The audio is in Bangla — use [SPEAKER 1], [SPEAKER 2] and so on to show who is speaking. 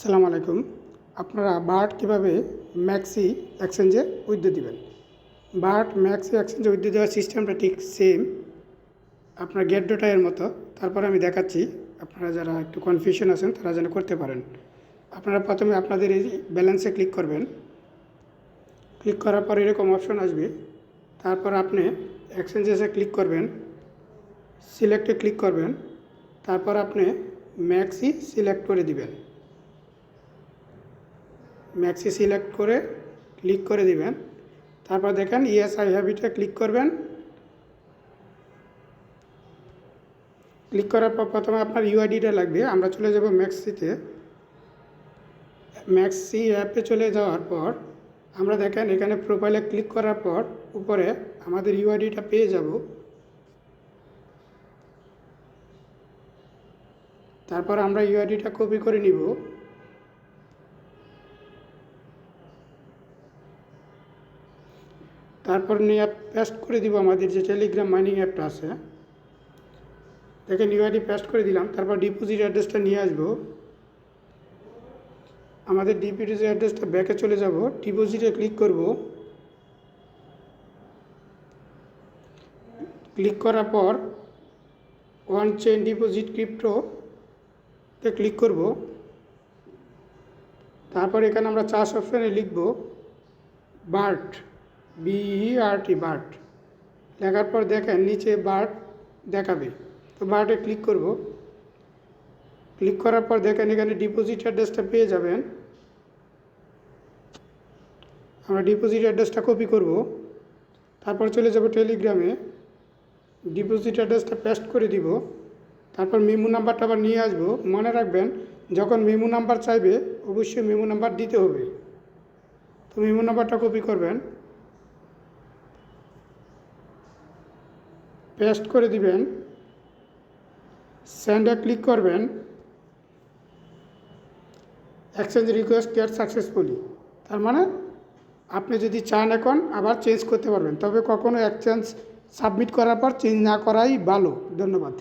[SPEAKER 1] আসসালামু আলাইকুম। আপনারা বার্ট কীভাবে ম্যাক্সি এক্সচেঞ্জে উইথড্র দিবেন। বার্ট ম্যাক্সি এক্সচেঞ্জে উইথড্র দেওয়ার সিস্টেমটা ঠিক সেম আপনার গেট ডটা এর মতো। তারপরে আমি দেখাচ্ছি, আপনারা যারা একটু কনফিউশন আছেন তারা যেন করতে পারেন। আপনারা প্রথমে আপনাদের এই ব্যালেন্সে ক্লিক করবেন। ক্লিক করার পর এরকম অপশন আসবে। তারপর আপনি এক্সচেঞ্জেসে ক্লিক করবেন, সিলেক্টে ক্লিক করবেন। তারপর আপনি ম্যাক্সি সিলেক্ট করে দিবেন। ম্যাক্সি সিলেক্ট করে ক্লিক করে দিবেন। তারপর দেখেন ইয়েস আই হ্যাভ ইটে ক্লিক করবেন। ক্লিক করার পর প্রথমে আপনার ইউআইডিটা লাগবে। আমরা চলে যাব ম্যাক্সিতে। ম্যাক্সি অ্যাপে চলে যাওয়ার পর আমরা দেখেন এখানে প্রোফাইলে ক্লিক করার পর উপরে আমাদের ইউআইডিটা পেয়ে যাব। তারপর আমরা ইউআইডিটা কপি করে নিব। তারপর নিয়ে পেস্ট করে দিব আমাদের যে টেলিগ্রাম মাইনিং অ্যাপটা আছে। দেখেন ইউআইডি পেস্ট করে দিলাম। তারপর ডিপোজিট অ্যাড্রেসটা নিয়ে আসব। আমাদের ডিপোজিট অ্যাড্রেসটা ব্যাকে চলে যাব। ডিপোজিটে ক্লিক করব। ক্লিক করার পর ওয়ান চেইন ডিপোজিট ক্রিপ্টোতে ক্লিক করব। তারপর এখানে আমরা চার্জ অপশানে লিখব বার্ট, BERT, বার্ট লেখার পর দেখেন নিচে বার্ট দেখাবে। তো বার্টে ক্লিক করব। ক্লিক করার পর দেখেন এখানে ডিপোজিট অ্যাড্রেসটা পেয়ে যাবেন। আমরা ডিপোজিট অ্যাড্রেসটা কপি করব। তারপর চলে যাব টেলিগ্রামে। ডিপোজিট অ্যাড্রেসটা পেস্ট করে দিব। তারপর মেমো নাম্বারটা আবার নিয়ে আসব। মনে রাখবেন যখন মেমো নাম্বার চাইবে অবশ্যই মেমো নাম্বার দিতে হবে। তো মেমো নাম্বারটা কপি করবেন, পেস্ট করে দিবেন, সেন্ডে ক্লিক করবেন। এক্সচেঞ্জ রিকোয়েস্ট গেট সাকসেসফুলি, তার মানে আপনি যদি চান এখন আবার চেঞ্জ করতে পারবেন। তবে কখনো এক্সচেঞ্জ সাবমিট করার পর চেঞ্জ না করাই ভালো। ধন্যবাদ।